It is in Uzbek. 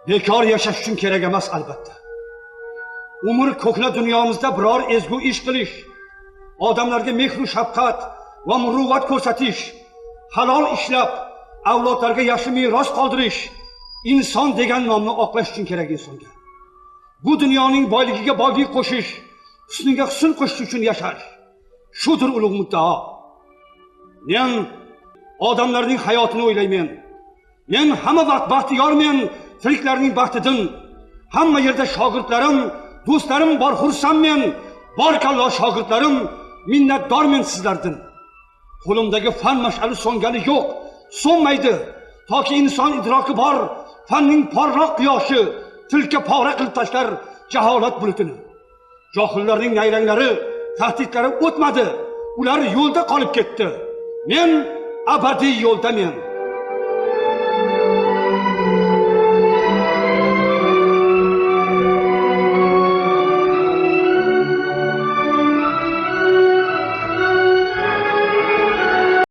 bekor yashash uchun kerak emas albatta. Umr ko'kla dunyomizda biror ezgu ish qilish, odamlarga mehr va shafqat va muruvvat ko'rsatish, halol ishlab avlodlarga yaxshi meros qoldirish, inson degan nomni oqlash uchun kerak insonga. Bu dunyoning boyligiga boylik qo'shish, husniga husn qo'shish uchun yashash. Shudir ulug' muddao. Men odamlarning hayotini o'ylayman. Men hamma vaqt baxtiyormen, tiriklarning baxtidan. Hamma yerda shogirdlarim, do'stlarim bor, xursandmen. Barakalloh shogirdlarim, minnatdormen sizlardan. Qo'limdagi fan mash'ali so'ngani yo'q, so'nmaydi. Toki inson idroki bor, fanning porloq quyoshi tilka pora qilib tashlar jaholat bulutini. Johillarning nayranglari, tahdidlari o'tmadi. Ular yo'lda qolib ketdi. Men abadiy yo'ldamen.